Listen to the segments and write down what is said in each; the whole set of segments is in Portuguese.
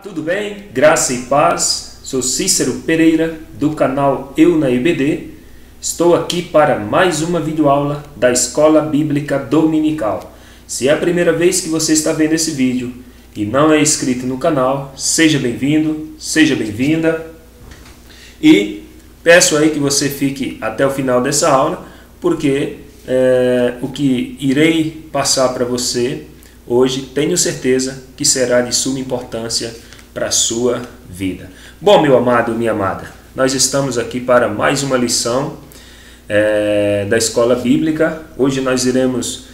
tudo bem? Graça e paz. Sou Cícero Pereira do canal Eu na IBD. Estou aqui para mais uma videoaula da Escola Bíblica Dominical. Se é a primeira vez que você está vendo esse vídeo e não é inscrito no canal, seja bem-vindo, seja bem-vinda. E peço aí que você fique até o final dessa aula, porque o que irei passar para você hoje, tenho certeza que será de suma importância para a sua vida. Bom, meu amado, minha amada, nós estamos aqui para mais uma lição da Escola Bíblica. Hoje nós iremos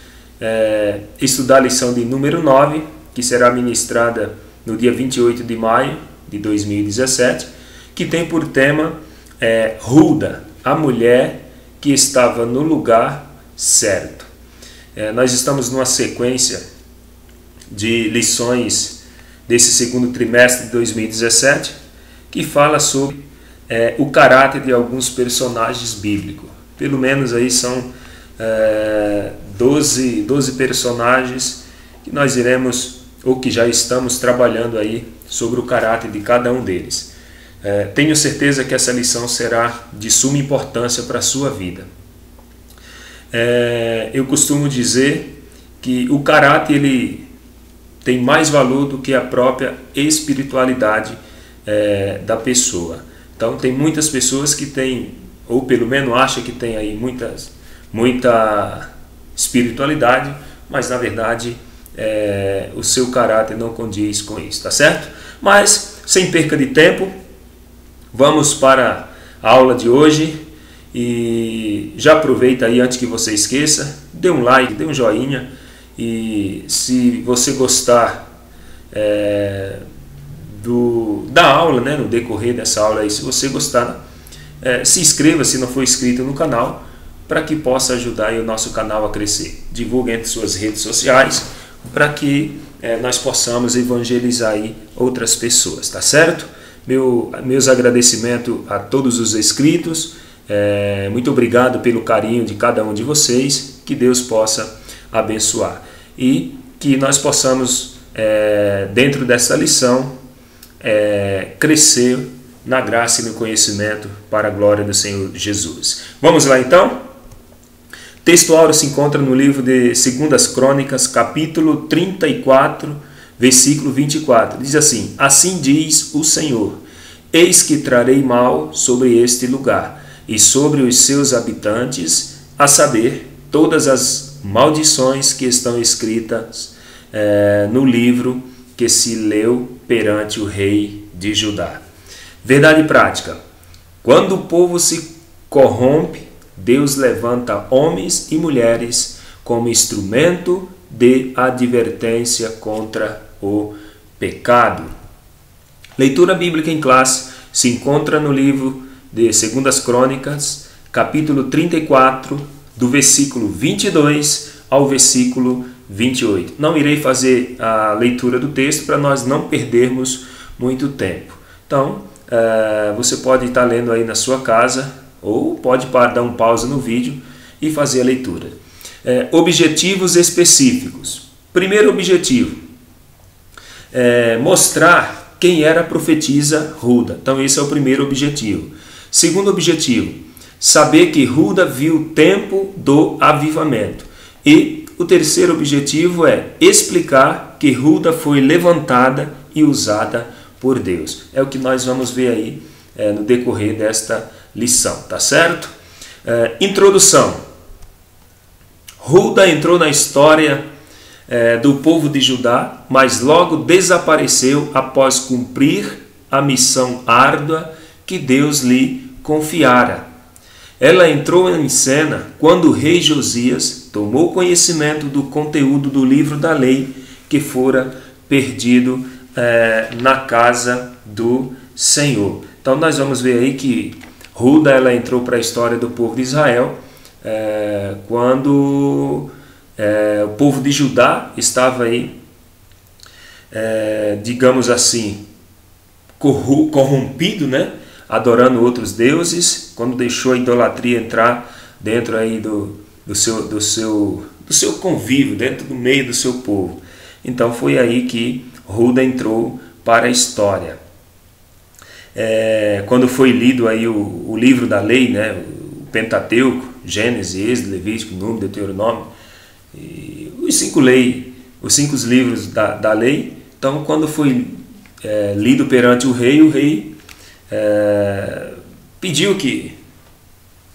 estudar a lição de número 9, que será ministrada no dia 28 de maio de 2017, que tem por tema Hulda, a mulher que estava no lugar certo. Nós estamos numa sequência de lições desse segundo trimestre de 2017, que fala sobre o caráter de alguns personagens bíblicos. Pelo menos aí são 12 personagens que nós iremos, ou que já estamos trabalhando aí sobre o caráter de cada um deles. Tenho certeza que essa lição será de suma importância para a sua vida. Eu costumo dizer que o caráter ele tem mais valor do que a própria espiritualidade da pessoa. Então tem muitas pessoas que têm, ou pelo menos acham que tem aí muita espiritualidade, mas na verdade o seu caráter não condiz com isso, tá certo? Mas sem perca de tempo, vamos para a aula de hoje. E já aproveita aí, antes que você esqueça, dê um like, dê um joinha, e se você gostar da aula, no decorrer dessa aula aí, se você gostar, se inscreva se não for inscrito no canal, para que possa ajudar aí o nosso canal a crescer. Divulgue entre suas redes sociais para que nós possamos evangelizar aí outras pessoas, tá certo? Meus agradecimentos a todos os inscritos. Muito obrigado pelo carinho de cada um de vocês, que Deus possa abençoar e que nós possamos dentro dessa lição crescer na graça e no conhecimento para a glória do Senhor Jesus. Vamos lá então? O texto áureo se encontra no livro de 2 Crônicas, capítulo 34, versículo 24. Diz assim: assim diz o Senhor, eis que trarei mal sobre este lugar e sobre os seus habitantes, a saber, todas as maldições que estão escritas no livro que se leu perante o rei de Judá. Verdade prática: quando o povo se corrompe, Deus levanta homens e mulheres como instrumento de advertência contra o pecado. Leitura bíblica em classe se encontra no livro de 2 Crônicas, capítulo 34, do versículo 22 ao versículo 28. Não irei fazer a leitura do texto para nós não perdermos muito tempo. Então, você pode estar lendo aí na sua casa, ou pode dar um pause no vídeo e fazer a leitura. Objetivos específicos. Primeiro objetivo, mostrar quem era a profetisa Hulda. Então esse é o primeiro objetivo. Segundo objetivo, saber que Hulda viu o tempo do avivamento. E o terceiro objetivo é explicar que Hulda foi levantada e usada por Deus. É o que nós vamos ver aí no decorrer desta lição, tá certo? Introdução. Hulda entrou na história do povo de Judá, mas logo desapareceu após cumprir a missão árdua que Deus lhe confiara. Ela entrou em cena quando o rei Josias tomou conhecimento do conteúdo do livro da lei que fora perdido na casa do Senhor. Então nós vamos ver aí que Hulda ela entrou para a história do povo de Israel quando o povo de Judá estava aí, digamos assim, corrompido, adorando outros deuses, quando deixou a idolatria entrar dentro aí do seu convívio, dentro do meio do seu povo. Então foi aí que Hulda entrou para a história. Quando foi lido aí o livro da lei, né, o Pentateuco, Gênesis, Êxodo, Levítico, Número, Deuteronômio, e os cinco livros da lei. Então, quando foi lido perante o rei pediu que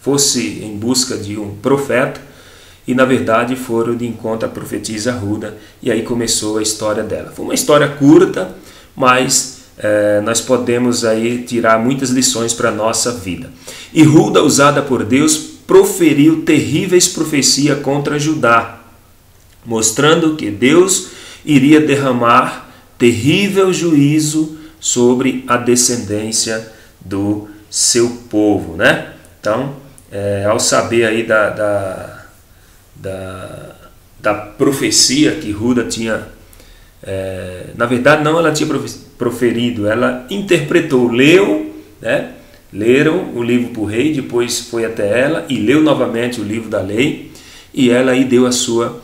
fosse em busca de um profeta, e na verdade foram de encontro à profetisa Hulda, e aí começou a história dela. Foi uma história curta, mas nós podemos aí tirar muitas lições para a nossa vida. E Hulda, usada por Deus, proferiu terríveis profecias contra Judá, mostrando que Deus iria derramar terrível juízo sobre a descendência do seu povo, né? Então, ao saber aí da profecia que Hulda tinha, na verdade não ela tinha proferido, ela interpretou, leu, né? Leram o livro para o rei, depois foi até ela e leu novamente o livro da lei, e ela aí deu a sua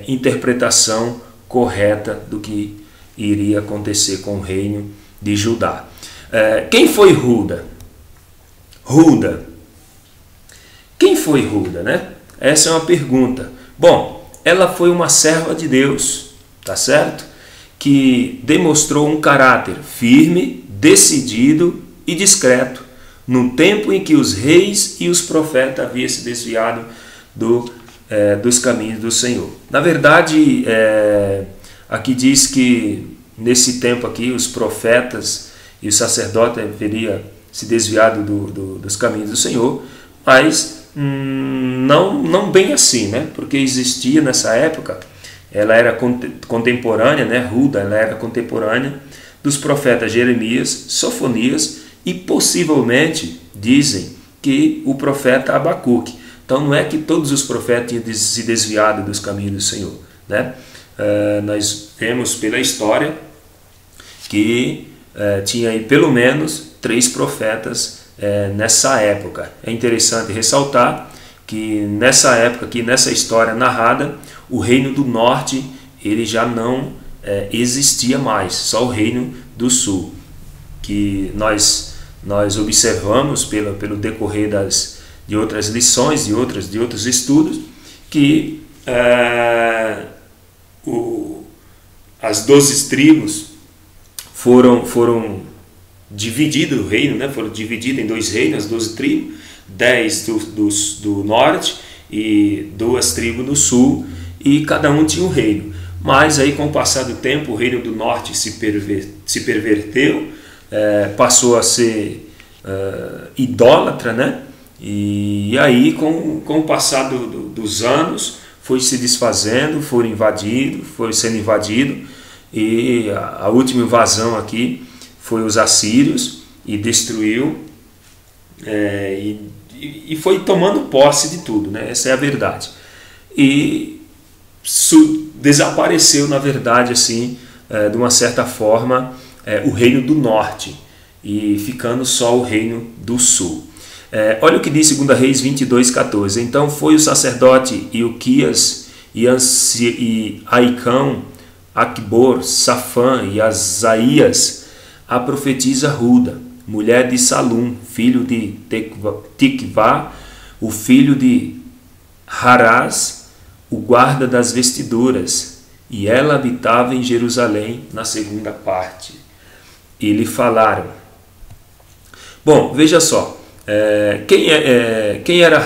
interpretação correta do que iria acontecer com o reino de Judá. Quem foi Hulda? Quem foi Hulda, né? Essa é uma pergunta. Bom, ela foi uma serva de Deus, tá certo? Que demonstrou um caráter firme, decidido e discreto, no tempo em que os reis e os profetas haviam se desviado dos caminhos do Senhor. Na verdade, aqui diz que nesse tempo aqui os profetas e os sacerdotes haveriam se desviado dos caminhos do Senhor, mas não bem assim, né? Porque existia nessa época, ela era contemporânea, né? Hulda, ela era contemporânea dos profetas Jeremias, Sofonias e possivelmente dizem que o profeta Abacuque. Então não é que todos os profetas tinham se desviado dos caminhos do Senhor, né? Nós vemos pela história que tinha aí pelo menos 3 profetas nessa época. É interessante ressaltar que nessa época, aqui nessa história narrada, o reino do norte ele já não existia mais, só o reino do sul, que nós observamos pelo decorrer de outras lições, de outros estudos, que as 12 tribos foram divididas o reino, né? Foram divididas em 2 reinos, as 12 tribos, 10 do norte e 2 tribos do sul, e cada um tinha um reino. Mas aí com o passar do tempo o reino do norte se perverteu, passou a ser idólatra, né? E aí com o passar dos anos foi se desfazendo, foi sendo invadido, e a última invasão aqui foi os assírios e destruiu, e foi tomando posse de tudo, né? Essa é a verdade. E desapareceu, na verdade, assim, de uma certa forma, o reino do norte, e ficando só o reino do sul. Olha o que diz 2 Reis 22:14. Então foi o sacerdote Ilquias e Aicão, Aqubor, Safã e Asaías, a profetisa Hulda, mulher de Salum, filho de Tikvá, o filho de Harás, o guarda das vestiduras, e ela habitava em Jerusalém na segunda parte. E lhe falaram. Bom, veja só, quem era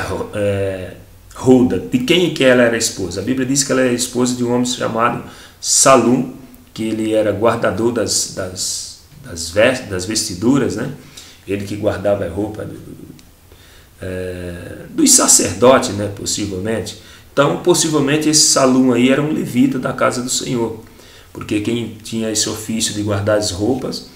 Hulda? De quem que ela era esposa? A Bíblia diz que ela era esposa de um homem chamado Salum, que ele era guardador das vestiduras, né? Ele que guardava a roupa dos sacerdotes, né? Possivelmente. Então, possivelmente esse Salum aí era um levita da casa do Senhor, porque quem tinha esse ofício de guardar as roupas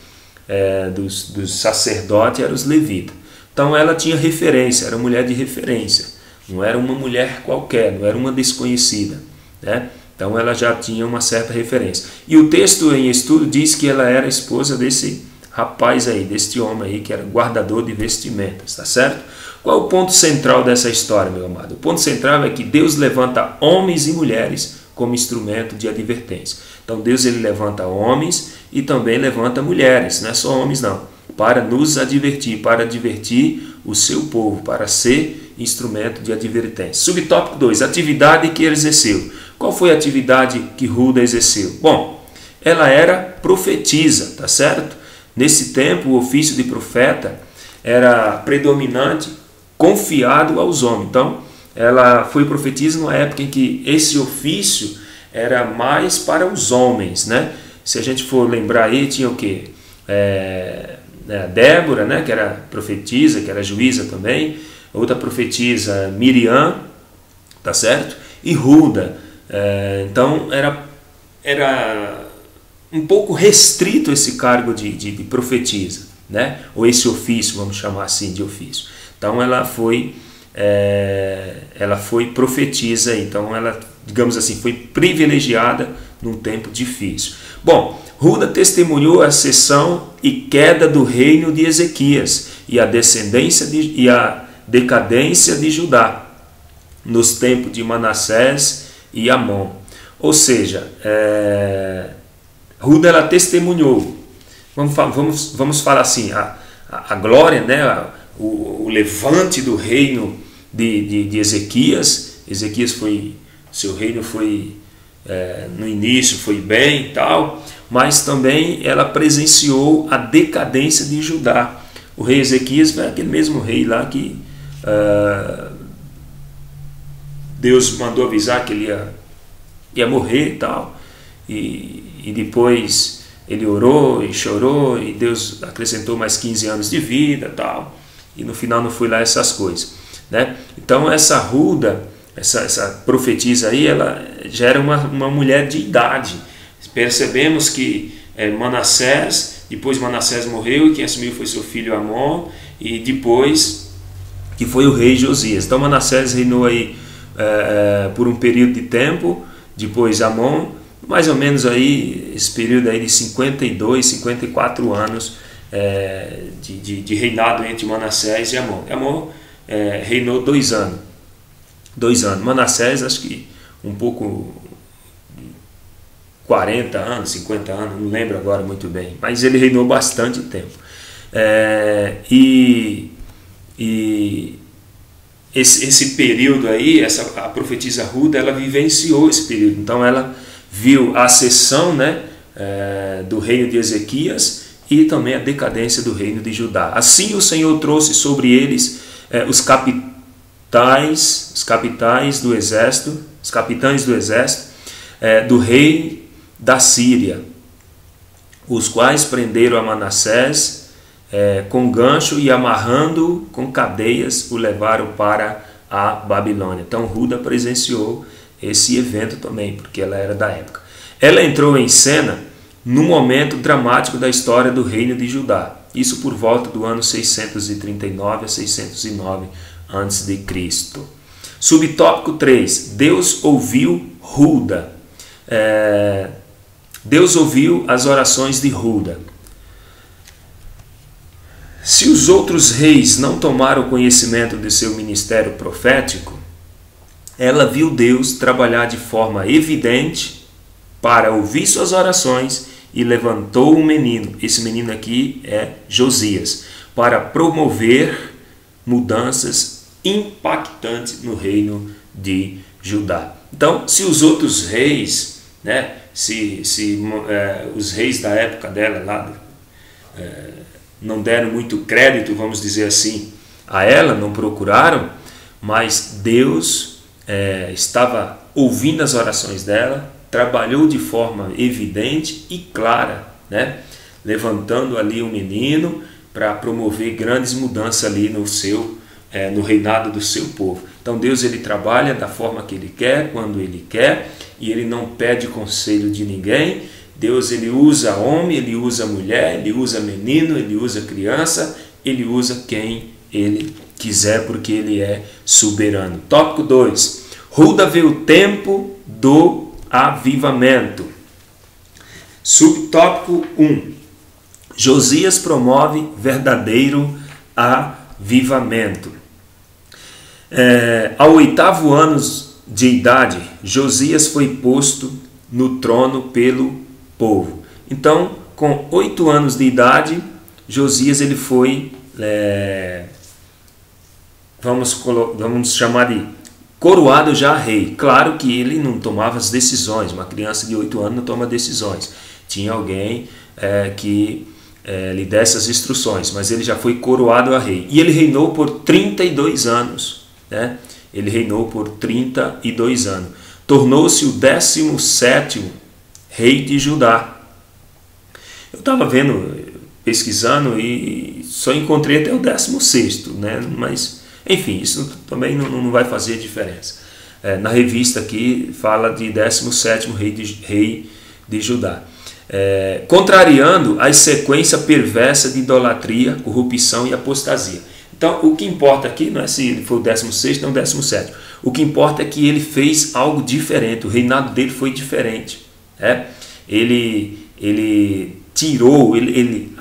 dos sacerdotes eram os levitas. Então ela tinha referência, era mulher de referência, não era uma mulher qualquer, não era uma desconhecida, né? Então ela já tinha uma certa referência. E o texto em estudo diz que ela era esposa desse rapaz aí, deste homem aí, que era guardador de vestimentas, tá certo? Qual é o ponto central dessa história, meu amado? O ponto central é que Deus levanta homens e mulheres como instrumento de advertência. Então Deus ele levanta homens e também levanta mulheres, não é só homens não, para nos advertir, para advertir o seu povo, para ser instrumento de advertência. Subtópico 2, atividade que ele exerceu. Qual foi a atividade que Hulda exerceu? Bom, ela era profetisa, tá certo? Nesse tempo o ofício de profeta era predominante, confiado aos homens. Então, ela foi profetisa numa época em que esse ofício era mais para os homens, né? Se a gente for lembrar aí, tinha o quê? Débora, né? Que era profetisa, que era juíza também. Outra profetisa, Miriam, tá certo? E Hulda. Então, era um pouco restrito esse cargo de profetisa, né? Ou esse ofício, vamos chamar assim de ofício. Então ela foi profetisa, então ela, digamos assim, foi privilegiada num tempo difícil. Bom, Hulda testemunhou a ascensão e queda do reino de Ezequias e a decadência de Judá nos tempos de Manassés e Amon. Ou seja, Hulda ela testemunhou, vamos falar assim, a glória, né, o levante do reino de Ezequias. Ezequias seu reino foi, no início foi bem e tal, mas também ela presenciou a decadência de Judá. O rei Ezequias foi aquele mesmo rei lá que Deus mandou avisar que ele ia morrer e tal, e depois ele orou e chorou e Deus acrescentou mais 15 anos de vida e tal, e no final não foi lá essas coisas, né? Então essa Hulda, essa profetisa aí, ela já era uma mulher de idade. Percebemos que depois Manassés morreu e quem assumiu foi seu filho Amon, e depois que foi o rei Josias. Então Manassés reinou aí por um período de tempo, depois Amon, mais ou menos aí esse período aí de 52, 54 anos de reinado entre Manassés e Amon. Amon reinou 2 anos. 2 anos. Manassés, acho que um pouco 40 anos, 50 anos, não lembro agora muito bem, mas ele reinou bastante tempo. Esse período aí, a profetisa Hulda, ela vivenciou esse período. Então ela viu a ascensão, né, do reino de Ezequias e também a decadência do reino de Judá. Assim o Senhor trouxe sobre eles os capitães do exército do rei da Síria, os quais prenderam a Manassés com gancho e amarrando com cadeias o levaram para a Babilônia. Então Hulda presenciou esse evento também, porque ela era da época. Ela entrou em cena num momento dramático da história do reino de Judá, isso por volta do ano 639 a 609 a.C. Subtópico 3, Deus ouviu Hulda. Deus ouviu as orações de Hulda. Se os outros reis não tomaram conhecimento de seu ministério profético, ela viu Deus trabalhar de forma evidente para ouvir suas orações e levantou um menino. Esse menino aqui é Josias, para promover mudanças impactantes no reino de Judá. Então, se os outros reis, né, os reis da época dela lá, não deram muito crédito, vamos dizer assim, a ela, não procuraram, mas Deus estava ouvindo as orações dela, trabalhou de forma evidente e clara, né? Levantando ali um menino para promover grandes mudanças ali no reinado do seu povo. Então Deus ele trabalha da forma que ele quer, quando ele quer, e ele não pede conselho de ninguém. Deus ele usa homem, ele usa mulher, ele usa menino, ele usa criança, ele usa quem ele quiser, porque ele é soberano. Tópico 2. Hulda vê o tempo do avivamento. Subtópico 1. Josias promove verdadeiro avivamento. Ao 8º ano de idade, Josias foi posto no trono pelo povo. Então, com 8 anos de idade, Josias ele foi, vamos chamar de coroado já rei. Claro que ele não tomava as decisões, uma criança de 8 anos não toma decisões. Tinha alguém que lhe desse as instruções, mas ele já foi coroado a rei. E ele reinou por 32 anos, né? Ele reinou por 32 anos. Tornou-se o 17º rei de Judá. Eu estava pesquisando e só encontrei até o 16º, né? Mas, enfim, isso também não vai fazer diferença. Na revista aqui fala de 17º rei de Judá. Contrariando a sequência perversa de idolatria, corrupção e apostasia. Então, o que importa aqui não é se ele foi o 16º ou o 17º. O que importa é que ele fez algo diferente. O reinado dele foi diferente. Ele tirou, ele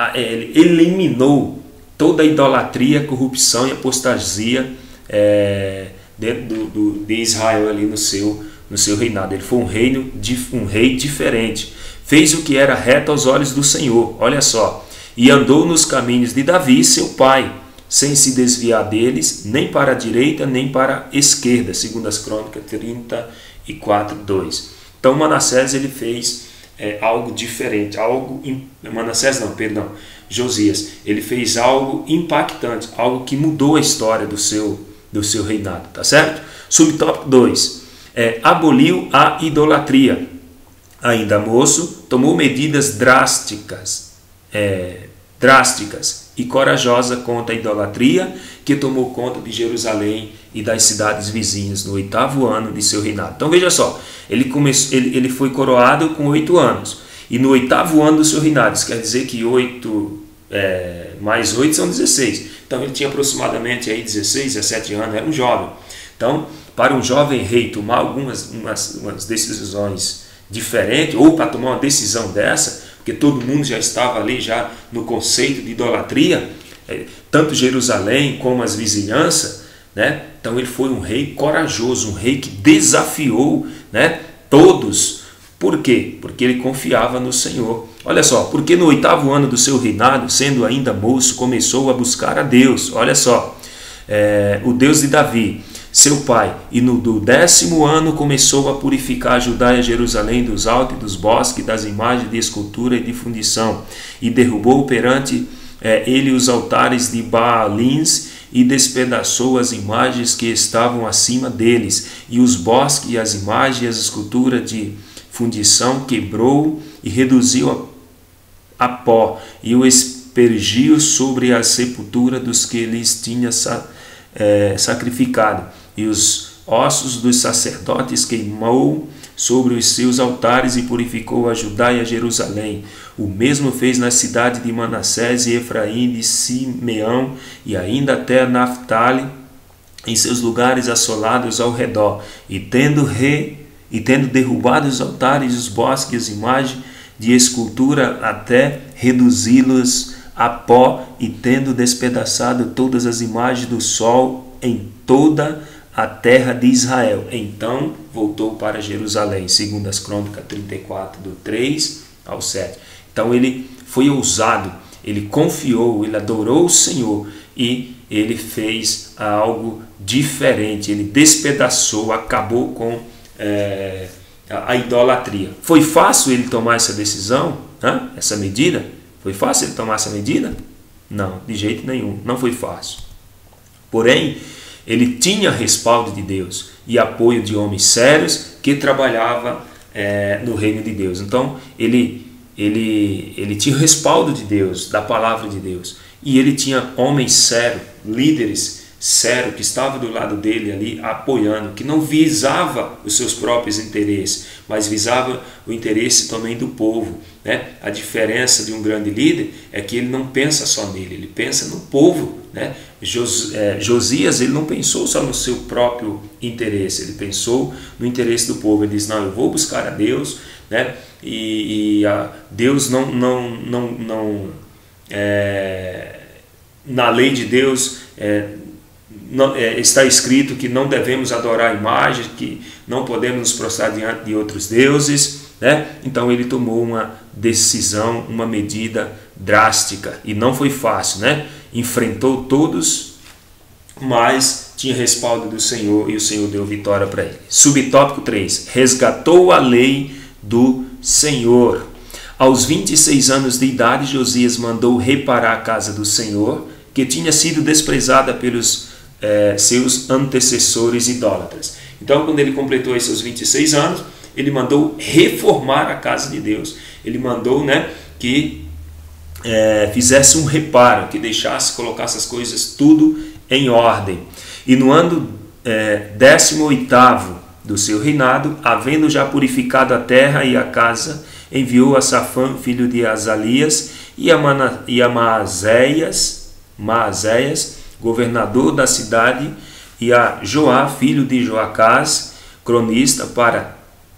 eliminou toda a idolatria, corrupção e apostasia dentro de Israel ali no seu reinado. Ele foi um rei diferente. Fez o que era reto aos olhos do Senhor. Olha só. E andou nos caminhos de Davi, seu pai, sem se desviar deles, nem para a direita, nem para a esquerda, segundo as Crônicas 34:2. Então Manassés ele fez algo diferente, Josias, ele fez algo impactante, algo que mudou a história do seu reinado, tá certo? Subtópico 2, aboliu a idolatria. Ainda moço, tomou medidas drásticas e corajosa contra a idolatria que tomou conta de Jerusalém e das cidades vizinhas no 8º ano de seu reinado. Então veja só, ele foi coroado com 8 anos e no 8º ano do seu reinado, isso quer dizer que 8 mais 8 são 16. Então ele tinha aproximadamente aí 16, 17 anos, era um jovem. Então, para um jovem rei tomar algumas decisões diferentes, ou para tomar uma decisão dessa, porque todo mundo já estava ali já no conceito de idolatria, tanto Jerusalém como as vizinhanças, né? Então ele foi um rei corajoso, um rei que desafiou, né, todos. Por quê? Porque ele confiava no Senhor. Olha só, porque no 8º ano do seu reinado, sendo ainda moço, começou a buscar a Deus. Olha só, o Deus de Davi, seu pai, e no 10º ano começou a purificar Judá e Jerusalém dos altos e dos bosques, das imagens de escultura e de fundição, e derrubou perante ele os altares de Baalins e despedaçou as imagens que estavam acima deles, e os bosques e as imagens e as esculturas de fundição quebrou e reduziu a pó, e o aspergiu sobre a sepultura dos que lhes tinha sacrificado, e os ossos dos sacerdotes queimou sobre os seus altares e purificou a Judá e a Jerusalém. O mesmo fez na cidade de Manassés e Efraim, de Simeão e ainda até Naftali, em seus lugares assolados ao redor, e tendo derrubado os altares, os bosques e as imagens de escultura até reduzi-los a pó, e tendo despedaçado todas as imagens do sol em toda a terra de Israel. Então voltou para Jerusalém, segundo as Crônicas 34, do 3 ao 7. Então ele foi ousado, ele confiou, ele adorou o Senhor e ele fez algo diferente, ele despedaçou, acabou com a idolatria. Foi fácil ele tomar essa decisão, né? Essa medida? Foi fácil ele tomar essa medida? Não, de jeito nenhum, não foi fácil. Porém, ele tinha respaldo de Deus e apoio de homens sérios que trabalhavam no reino de Deus. Então, ele tinha o respaldo de Deus, da palavra de Deus. E ele tinha homens sérios, líderes sérios, que estavam do lado dele ali, apoiando, que não visava os seus próprios interesses, mas visava o interesse também do povo, né? A diferença de um grande líder é que ele não pensa só nele, ele pensa no povo, né? Josias, ele não pensou só no seu próprio interesse, ele pensou no interesse do povo. Ele diz: não, eu vou buscar a Deus, né? Deus na lei de Deus está escrito que não devemos adorar imagens, que não podemos nos prostrar diante de outros deuses, né? Então ele tomou uma decisão, uma medida drástica, e não foi fácil, né? Enfrentou todos, mas tinha respaldo do Senhor, e o Senhor deu vitória para ele. Subtópico 3, resgatou a lei do Senhor. Aos 26 anos de idade, Josias mandou reparar a casa do Senhor, que tinha sido desprezada pelos seus antecessores idólatras. Então, quando ele completou os seus 26 anos, ele mandou reformar a casa de Deus. Ele mandou, né, que fizesse um reparo, que deixasse, colocasse as coisas tudo em ordem. E no ano 18º do seu reinado, havendo já purificado a terra e a casa, enviou a Safã, filho de Azalias, e a Maazéias, governador da cidade, e a Joá, filho de Joacás, cronista, para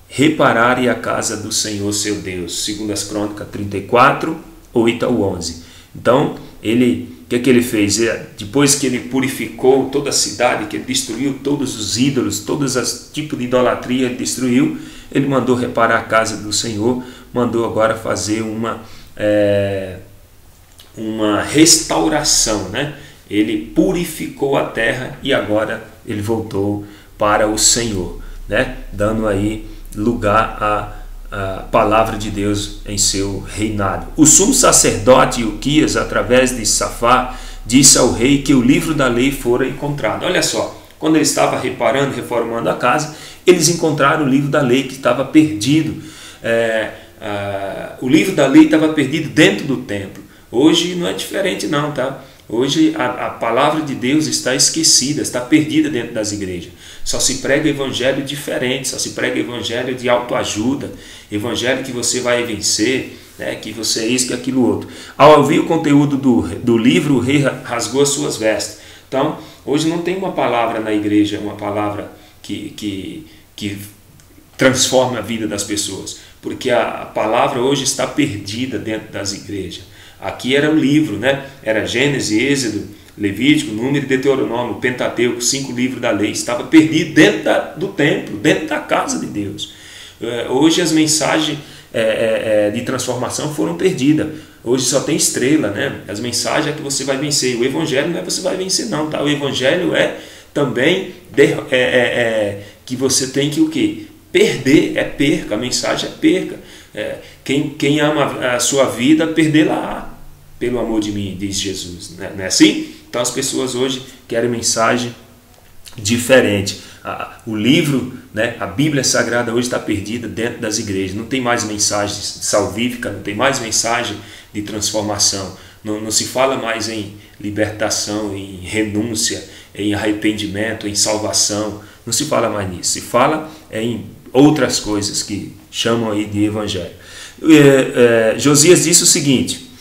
repararem a casa do Senhor seu Deus. Segundo as Crônicas 34, 8 ao 11. Então, o que ele fez? Depois que ele purificou toda a cidade, que ele destruiu todos os ídolos, todos os tipos de idolatria, ele destruiu, ele mandou reparar a casa do Senhor, mandou agora fazer uma restauração, né? Ele purificou a terra e agora ele voltou para o Senhor, né? Dando aí lugar à palavra de Deus em seu reinado. O sumo sacerdote Ilquias, através de Safá, disse ao rei que o livro da lei fora encontrado. Olha só, quando ele estava reparando, reformando a casa, eles encontraram o livro da lei que estava perdido. O livro da lei estava perdido dentro do templo. Hoje não é diferente não, tá? Hoje a palavra de Deus está esquecida, está perdida dentro das igrejas. Só se prega evangelho diferente, só se prega evangelho de autoajuda, evangelho que você vai vencer, né, que você é isso, que aquilo outro. Ao ouvir o conteúdo do livro, o rei rasgou as suas vestes. Então, hoje não tem uma palavra na igreja, uma palavra que transforma a vida das pessoas, porque a palavra hoje está perdida dentro das igrejas. Aqui era o livro, né? Era Gênesis, Êxodo, Levítico, Número e Deuteronômio, Pentateuco, 5 livros da lei. Estava perdido dentro do templo, dentro da casa de Deus. Hoje as mensagens de transformação foram perdidas. Hoje só tem estrela, né? As mensagens é que você vai vencer. O evangelho não é que você vai vencer não, tá? O evangelho é também que você tem que o quê? Perder, é perca. A mensagem é perca. Quem ama a sua vida, perdê-la pelo amor de mim, diz Jesus, não é assim? Então as pessoas hoje querem mensagem diferente. O livro, né, a Bíblia Sagrada hoje está perdida dentro das igrejas. Não tem mais mensagem salvífica, não tem mais mensagem de transformação. Não se fala mais em libertação, em renúncia, em arrependimento, em salvação. Não se fala mais nisso. Se fala em outras coisas que chamam aí de evangelho. Josias disse o seguinte: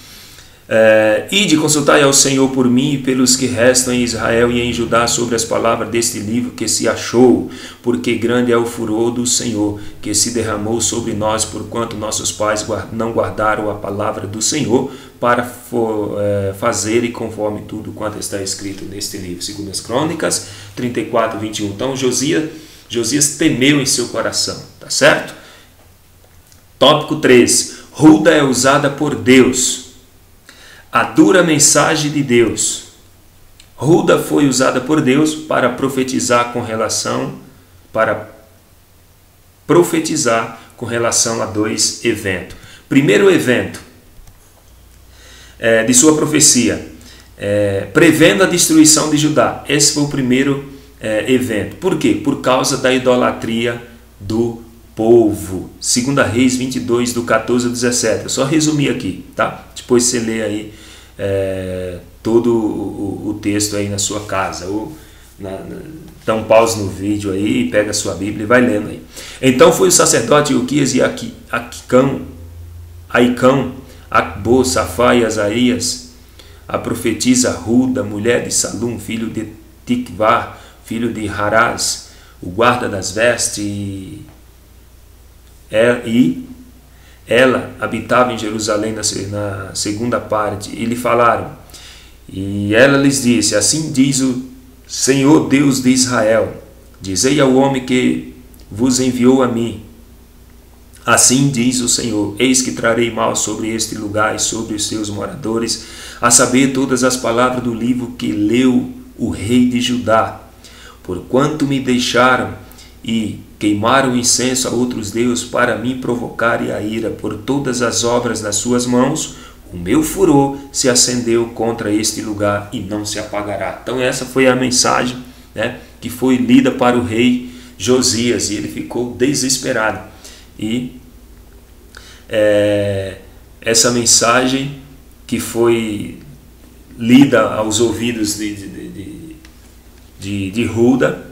ide, consultai ao Senhor por mim e pelos que restam em Israel e em Judá sobre as palavras deste livro que se achou, porque grande é o furor do Senhor que se derramou sobre nós, porquanto nossos pais não guardaram a palavra do Senhor para fazerem conforme tudo quanto está escrito neste livro. Segundo as Crônicas 34, 21. Então Josias temeu em seu coração, tá certo? Tópico 3. Hulda é usada por Deus. A dura mensagem de Deus. Hulda foi usada por Deus para profetizar com relação a 2 eventos. Primeiro evento de sua profecia, prevendo a destruição de Judá. Esse foi o primeiro evento. Por quê? Por causa da idolatria do povo. 2 Reis 22, do 14 ao 17. Eu só resumi aqui, tá? Depois você lê aí todo o texto aí na sua casa, ou dá um pause no vídeo aí, pega a sua Bíblia e vai lendo aí. Então foi o sacerdote Ilquias e Aicão, Acbor, Safá e Azarias, a profetisa Hulda, mulher de Salum, filho de Tikvá, filho de Harás, o guarda das vestes, e ela habitava em Jerusalém na segunda parte, e lhe falaram, e ela lhes disse: assim diz o Senhor Deus de Israel, dizei ao homem que vos enviou a mim. Assim diz o Senhor: eis que trarei mal sobre este lugar e sobre os seus moradores, a saber, todas as palavras do livro que leu o rei de Judá. Porquanto me deixaram e queimaram incenso a outros deuses para me provocarem a ira por todas as obras das suas mãos, o meu furor se acendeu contra este lugar e não se apagará. Então essa foi a mensagem, né, que foi lida para o rei Josias, e ele ficou desesperado. E essa mensagem que foi lida aos ouvidos de Hulda,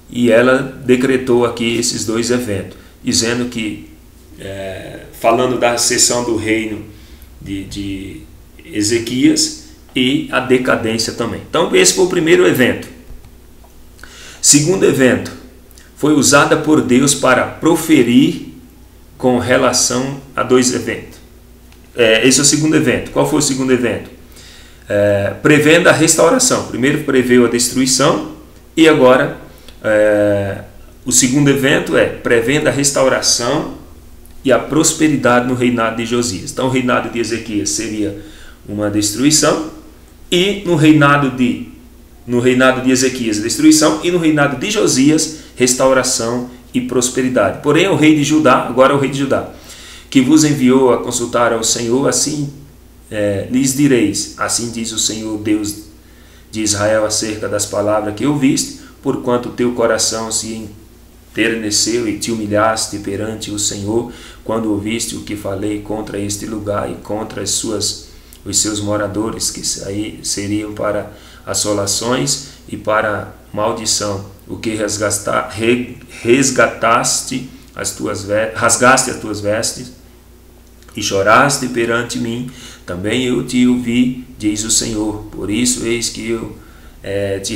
e ela decretou aqui esses dois eventos, dizendo que, falando da recessão do reino de Ezequias e a decadência também. Então esse foi o primeiro evento. Segundo evento, foi usada por Deus para proferir com relação a dois eventos. Esse é o segundo evento. Qual foi o segundo evento? Prevendo a restauração. Primeiro preveu a destruição, e agora o segundo evento prevendo a restauração e a prosperidade no reinado de Josias. Então o reinado de Ezequias seria uma destruição, e no reinado de Ezequias destruição, e no reinado de Josias restauração e prosperidade. Porém o rei de Judá, agora é o rei de Judá, que vos enviou a consultar ao Senhor, assim lhes direis: assim diz o Senhor Deus de Israel acerca das palavras que ouviste, porquanto teu coração se enterneceu e te humilhaste perante o Senhor, quando ouviste o que falei contra este lugar e contra os seus moradores, que aí seriam para assolações e para maldição, o que rasgaste as tuas vestes e choraste perante mim, também eu te ouvi, diz o Senhor. Por isso eis que eu te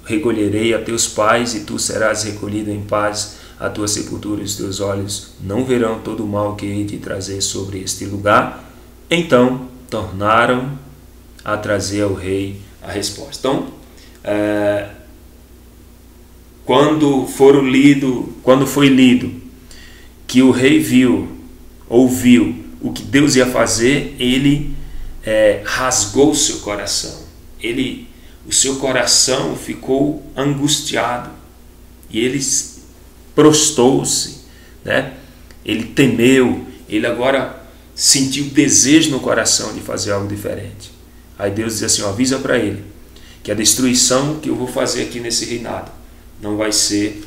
recolherei a teus pais, e tu serás recolhido em paz à tua sepultura, e os teus olhos não verão todo o mal que hei de trazer sobre este lugar. Então tornaram a trazer ao rei a resposta. Então, quando foi lido que o rei ouviu o que Deus ia fazer, ele rasgou o seu coração. O seu coração ficou angustiado, e ele prostrou-se, né? Ele temeu, ele agora sentiu desejo no coração de fazer algo diferente. Aí Deus diz assim: avisa para ele que a destruição que eu vou fazer aqui nesse reinado não vai ser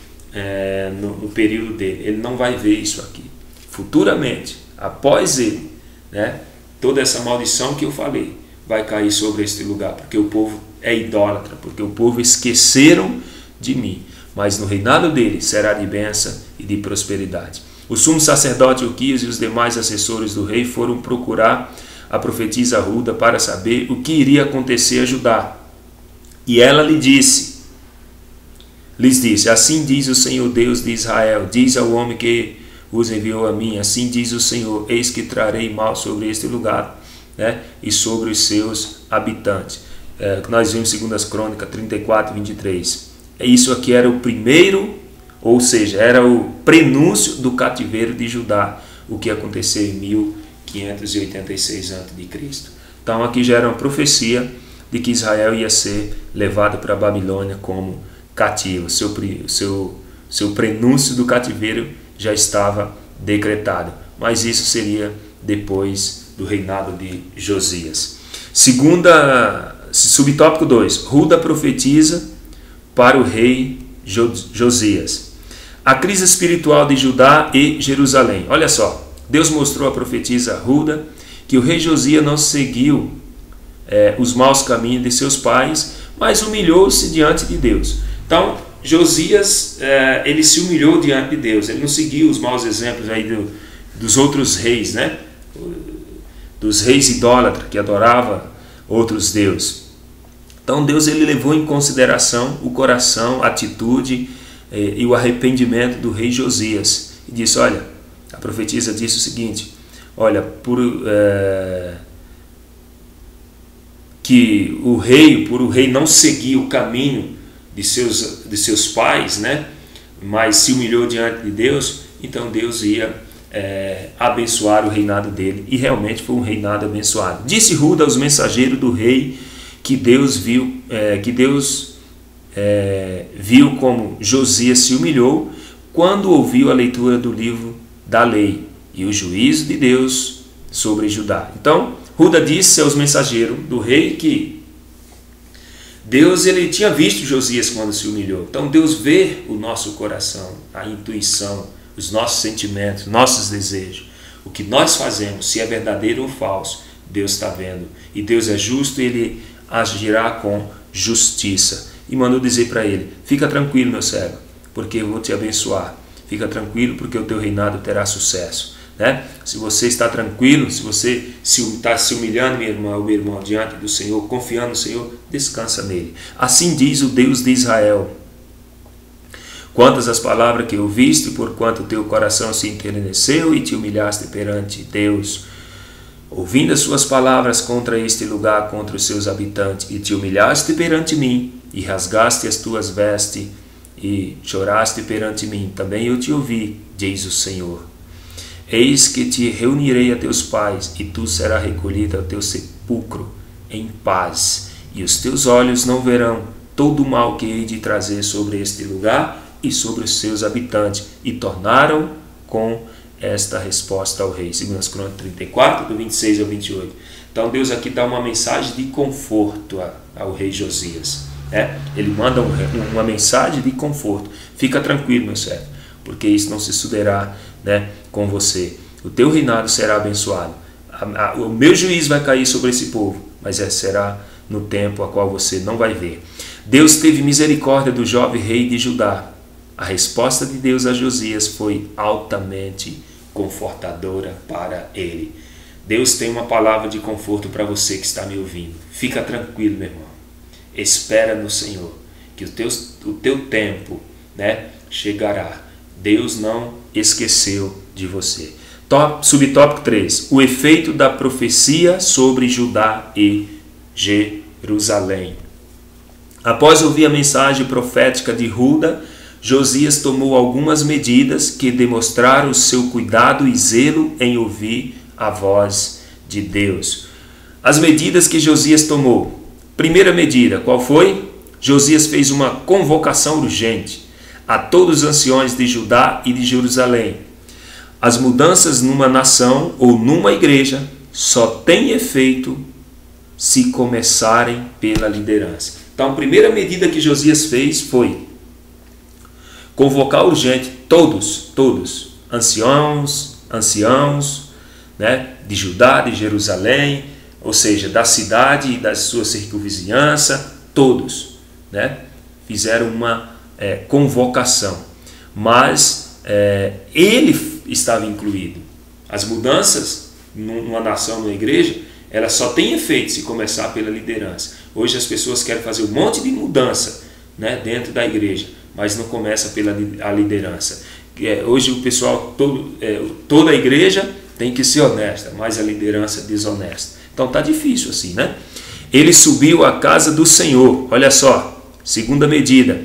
no período dele. Ele não vai ver isso aqui. Futuramente, após ele, né, toda essa maldição que eu falei vai cair sobre este lugar, porque o povo é idólatra, porque o povo esqueceram de mim. Mas no reinado dele será de bênção e de prosperidade. O sumo sacerdote Ilquias e os demais assessores do rei foram procurar a profetisa Hulda para saber o que iria acontecer a Judá. E ela lhes disse: assim diz o Senhor Deus de Israel, diz ao homem que os enviou a mim, assim diz o Senhor: eis que trarei mal sobre este lugar, né, e sobre os seus habitantes. Que nós vimos em 2 Crônicas 34, 23. Isso aqui era o primeiro, ou seja, era o prenúncio do cativeiro de Judá, o que aconteceu em 1586 a.C. Então aqui já era uma profecia de que Israel ia ser levado para a Babilônia como cativo. Seu prenúncio do cativeiro já estava decretado, mas isso seria depois do reinado de Josias. Subtópico 2. Hulda profetiza para o rei Josias. A crise espiritual de Judá e Jerusalém. Olha só, Deus mostrou à profetisa Hulda que o rei Josias não seguiu os maus caminhos de seus pais, mas humilhou-se diante de Deus. Então, Josias, ele se humilhou diante de Deus, ele não seguiu os maus exemplos aí dos outros reis, né? Dos reis idólatras que adoravam outros deuses. Então Deus ele levou em consideração o coração, a atitude e o arrependimento do rei Josias. E disse: olha, a profetisa disse o seguinte: olha, que por o rei não seguir o caminho de seus pais, né? mas se humilhou diante de Deus, então Deus ia abençoar o reinado dele, e realmente foi um reinado abençoado. Disse Hulda aos mensageiros do rei que Deus viu como Josias se humilhou quando ouviu a leitura do livro da lei e o juízo de Deus sobre Judá. Então Hulda disse aos mensageiros do rei que Deus tinha visto Josias quando se humilhou. Então Deus vê o nosso coração, a intuição, os nossos sentimentos, nossos desejos. O que nós fazemos, se é verdadeiro ou falso, Deus está vendo. E Deus é justo e Ele agirá com justiça. E mandou dizer para ele: fica tranquilo, meu servo, porque eu vou te abençoar. Fica tranquilo, porque o teu reinado terá sucesso. Né? Se você está tranquilo, se você está se humilhando, minha irmã ou meu irmão, diante do Senhor, confiando no Senhor, descansa nele. Assim diz o Deus de Israel: quantas as palavras que ouviste, porquanto o teu coração se enterneceu e te humilhaste perante Deus, ouvindo as suas palavras contra este lugar, contra os seus habitantes, e te humilhaste perante mim, e rasgaste as tuas vestes, e choraste perante mim, também eu te ouvi, diz o Senhor. Eis que te reunirei a teus pais, e tu serás recolhido ao teu sepulcro em paz, e os teus olhos não verão todo o mal que hei de trazer sobre este lugar e sobre os seus habitantes. E tornaram com esta resposta ao rei. 2 Crônicas 34, do 26 ao 28. Então Deus aqui dá uma mensagem de conforto ao rei Josias. Ele manda uma mensagem de conforto. Fica tranquilo, meu servo, porque isso não se sucederá, com você. O teu reinado será abençoado. O meu juízo vai cair sobre esse povo, mas será no tempo a qual você não vai ver. Deus teve misericórdia do jovem rei de Judá. A resposta de Deus a Josias foi altamente confortadora para ele. Deus tem uma palavra de conforto para você que está me ouvindo. Fica tranquilo, meu irmão. Espera no Senhor, que o teu tempo, chegará. Deus não esqueceu de você. Subtópico 3. O efeito da profecia sobre Judá e Jerusalém. Após ouvir a mensagem profética de Hulda, Josias tomou algumas medidas que demonstraram o seu cuidado e zelo em ouvir a voz de Deus. As medidas que Josias tomou. Primeira medida, qual foi? Josias fez uma convocação urgente a todos os anciões de Judá e de Jerusalém. As mudanças numa nação ou numa igreja só têm efeito se começarem pela liderança. Então, a primeira medida que Josias fez foi convocar urgente todos, anciãos, de Judá, de Jerusalém, ou seja, da cidade e da sua circunvizinhança, todos, fizeram uma convocação, mas ele estava incluído. As mudanças numa nação, numa igreja, elas só têm efeito se começar pela liderança. Hoje as pessoas querem fazer um monte de mudança, dentro da igreja, mas não começa pela liderança. Hoje o pessoal, toda a igreja tem que ser honesta, mas a liderança é desonesta. Então está difícil assim, Ele subiu à casa do Senhor, olha só, segunda medida,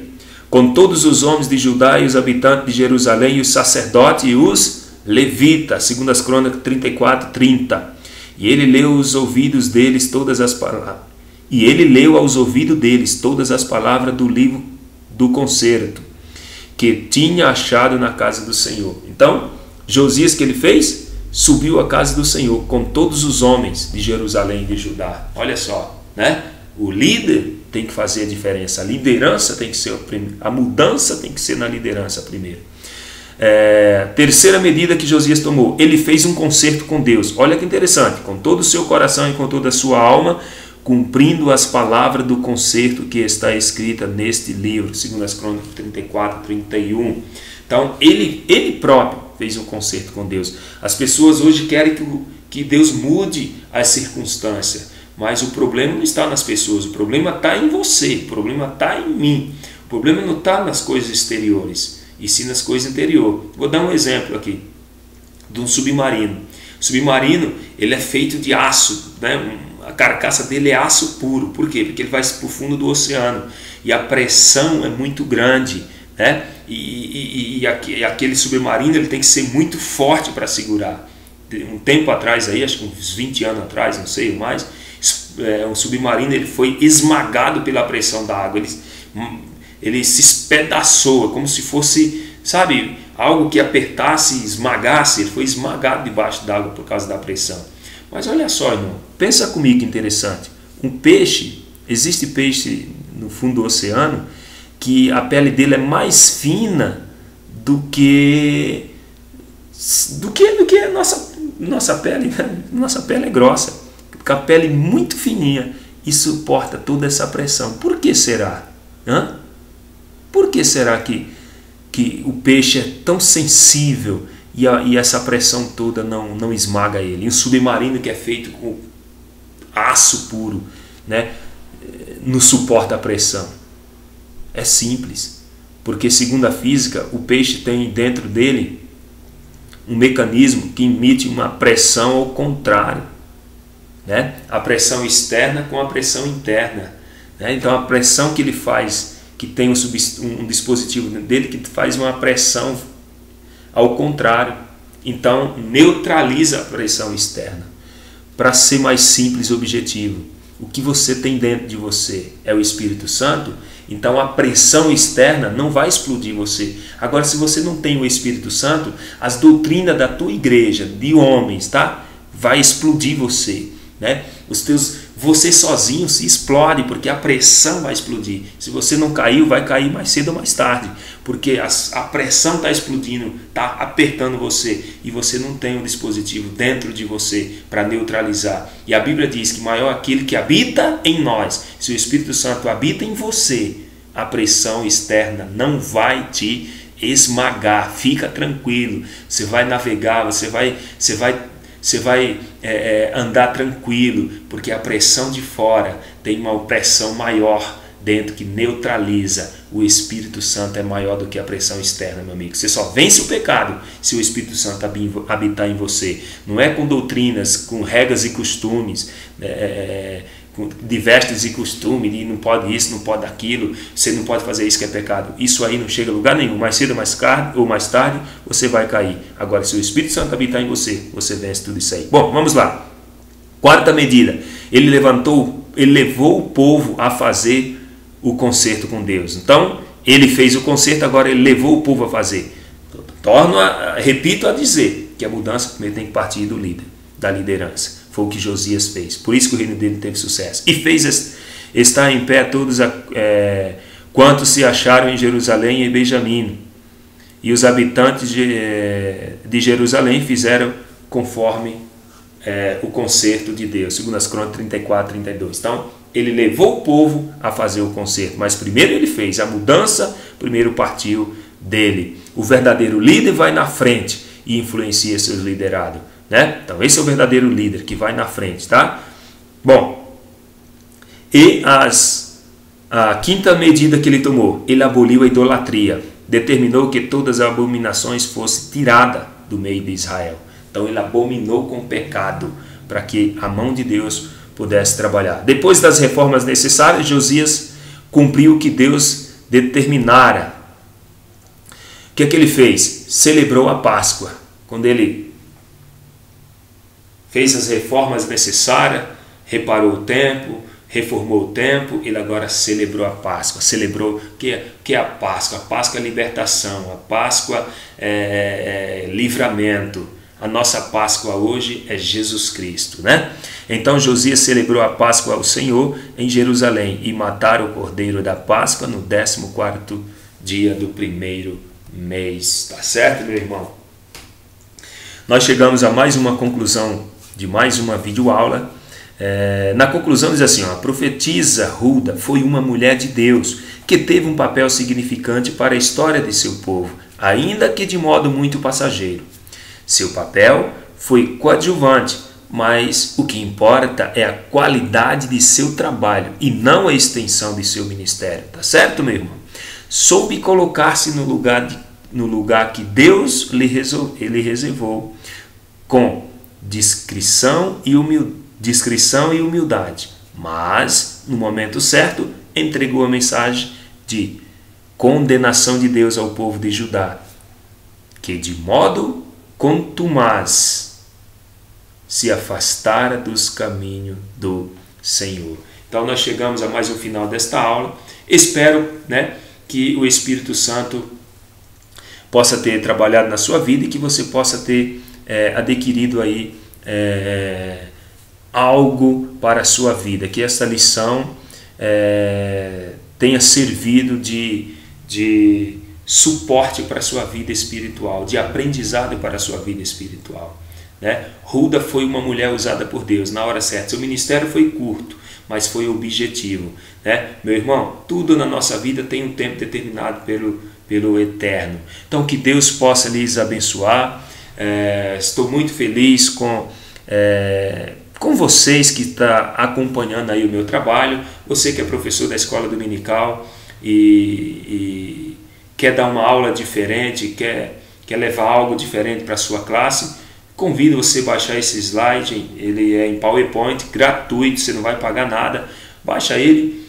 com todos os homens de Judá e os habitantes de Jerusalém, e os sacerdotes e os levitas, 2 Crônicas 34, 30. E ele leu aos ouvidos deles todas as palavras. E ele leu aos ouvidos deles todas as palavras do livro do concerto que tinha achado na casa do Senhor. Então, Josias, que ele fez? Subiu à casa do Senhor com todos os homens de Jerusalém e de Judá. Olha só, O líder tem que fazer a diferença. A liderança tem que ser a mudança tem que ser na liderança primeiro. Terceira medida que Josias tomou, ele fez um concerto com Deus. Olha que interessante, com todo o seu coração e com toda a sua alma, cumprindo as palavras do concerto que está escrita neste livro, 2 Crônicas 34, 31. Então, ele próprio fez um concerto com Deus. As pessoas hoje querem que Deus mude as circunstâncias, mas o problema não está nas pessoas, o problema está em você, o problema está em mim. O problema não está nas coisas exteriores, e sim nas coisas interiores. Vou dar um exemplo aqui de um submarino. O submarino, ele é feito de aço, a carcaça dele é aço puro. Por quê? Porque ele vai para o fundo do oceano e a pressão é muito grande, né? E aquele submarino ele tem que ser muito forte para segurar. Um tempo atrás, aí, acho que uns 20 anos atrás, não sei mais, um submarino ele foi esmagado pela pressão da água. Ele se espedaçou, como se fosse, sabe, algo que apertasse, esmagasse. Ele foi esmagado debaixo d'água por causa da pressão. Mas olha só, irmão, pensa comigo que interessante. Um peixe, existe peixe no fundo do oceano que a pele dele é mais fina do que a nossa pele, né? Nossa pele é grossa, com a pele muito fininha e suporta toda essa pressão. Por que será? Por que será que o peixe é tão sensível e essa pressão toda não esmaga ele? E um submarino que é feito com aço puro, né, não suporta a pressão. É simples, porque segundo a física, o peixe tem dentro dele um mecanismo que emite uma pressão ao contrário, né? A pressão externa com a pressão interna, né? Então a pressão que ele faz, que tem um dispositivo dele que faz uma pressão ao contrário, então neutraliza a pressão externa. Para ser mais simples e objetivo, o que você tem dentro de você é o Espírito Santo, então a pressão externa não vai explodir você. Agora, se você não tem o Espírito Santo, as doutrinas da tua igreja, de homens, tá? Vai explodir você, né? Você sozinho se explode, porque a pressão vai explodir. Se você não caiu, vai cair mais cedo ou mais tarde, porque a pressão está explodindo, está apertando você, e você não tem um dispositivo dentro de você para neutralizar. E a Bíblia diz que maior é aquele que habita em nós. Se o Espírito Santo habita em você, a pressão externa não vai te esmagar. Fica tranquilo, você vai navegar, você vai andar tranquilo, porque a pressão de fora tem uma pressão maior dentro que neutraliza. O Espírito Santo é maior do que a pressão externa, meu amigo. Você só vence o pecado se o Espírito Santo habitar em você. Não é com doutrinas, com regras e costumes, com vestes e costumes, e não pode isso, não pode aquilo, você não pode fazer isso que é pecado. Isso aí não chega a lugar nenhum. Mais cedo ou mais tarde você vai cair. Agora, se o Espírito Santo habitar em você, você vence tudo isso aí. Bom, vamos lá. Quarta medida. Ele levou o povo a fazer o concerto com Deus. Então, ele fez o concerto, agora ele levou o povo a fazer. Repito a dizer que a mudança primeiro tem que partir do líder, da liderança. Foi o que Josias fez. Por isso que o reino dele teve sucesso. E fez estar em pé todos quantos se acharam em Jerusalém e Benjamim. E os habitantes de Jerusalém fizeram conforme o concerto de Deus. 2 Crônicas 34, 32. Então, ele levou o povo a fazer o concerto. Mas primeiro ele fez a mudança, primeiro partiu dele. O verdadeiro líder vai na frente e influencia seus liderados, né? Então esse é o verdadeiro líder que vai na frente, tá? Bom, e a quinta medida que ele tomou, ele aboliu a idolatria, determinou que todas as abominações fossem tiradas do meio de Israel. Então ele abominou com o pecado para que a mão de Deus pudesse trabalhar. Depois das reformas necessárias, Josias cumpriu o que Deus determinara. O que é que ele fez? Celebrou a Páscoa. Quando ele fez as reformas necessárias, reparou o templo, reformou o templo, ele agora celebrou a Páscoa. Celebrou que é a Páscoa? A Páscoa é libertação, a Páscoa é livramento. A nossa Páscoa hoje é Jesus Cristo, né? Então Josias celebrou a Páscoa ao Senhor em Jerusalém e mataram o cordeiro da Páscoa no 14º dia do primeiro mês. Tá certo, meu irmão? Nós chegamos a mais uma conclusão de mais uma videoaula. Na conclusão diz assim, a profetisa Hulda foi uma mulher de Deus que teve um papel significante para a história de seu povo, ainda que de modo muito passageiro. Seu papel foi coadjuvante, mas o que importa é a qualidade de seu trabalho e não a extensão de seu ministério. Tá certo, meu irmão? Soube colocar-se no lugar que Deus lhe reservou, com discrição e humildade, mas no momento certo entregou a mensagem de condenação de Deus ao povo de Judá, que de modo contumaz se afastara dos caminhos do Senhor. Então nós chegamos a mais um final desta aula. Espero, que o Espírito Santo possa ter trabalhado na sua vida e que você possa ter adquirido aí algo para a sua vida, que esta lição tenha servido de suporte para a sua vida espiritual, de aprendizado para a sua vida espiritual. Hulda foi uma mulher usada por Deus na hora certa. Seu ministério foi curto, mas foi objetivo. Meu irmão, tudo na nossa vida tem um tempo determinado pelo Eterno. Então que Deus possa lhes abençoar. Estou muito feliz com vocês que estão acompanhando aí o meu trabalho. Você que é professor da escola dominical e quer dar uma aula diferente, quer levar algo diferente para a sua classe, convido você a baixar esse slide. Ele é em PowerPoint, gratuito, você não vai pagar nada. Baixa ele,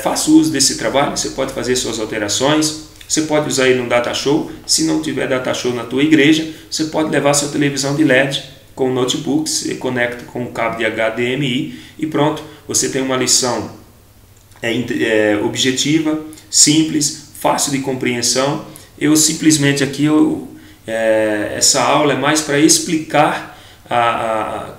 faça uso desse trabalho, você pode fazer suas alterações, você pode usar ele no Data Show. Se não tiver Data Show na tua igreja, você pode levar sua televisão de LED com o notebook, você conecta com o cabo de HDMI e pronto, você tem uma lição objetiva, simples, fácil de compreensão. Eu simplesmente aqui, essa aula é mais para explicar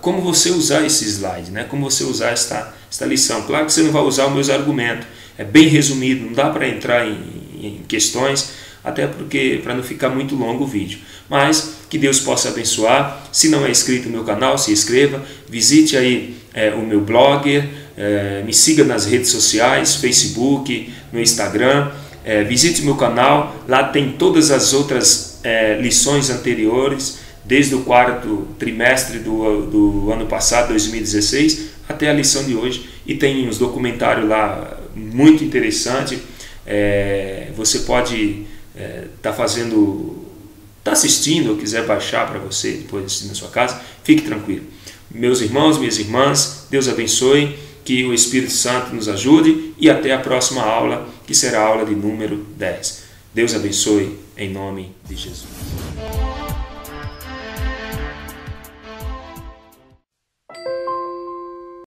como você usar esse slide, como você usar esta lição. Claro que você não vai usar os meus argumentos, é bem resumido, não dá para entrar em questões, até porque para não ficar muito longo o vídeo. Mas que Deus possa abençoar. Se não é inscrito no meu canal, se inscreva, visite aí o meu blog, me siga nas redes sociais, Facebook, no Instagram, visite o meu canal, lá tem todas as outras lições anteriores, desde o 4º trimestre do ano passado, 2016, até a lição de hoje, e tem uns documentários lá muito interessantes. Você pode tá assistindo ou quiser baixar para você depois assistir na sua casa, fique tranquilo. Meus irmãos, minhas irmãs, Deus abençoe, que o Espírito Santo nos ajude e até a próxima aula, que será a aula de número 10. Deus abençoe em nome de Jesus.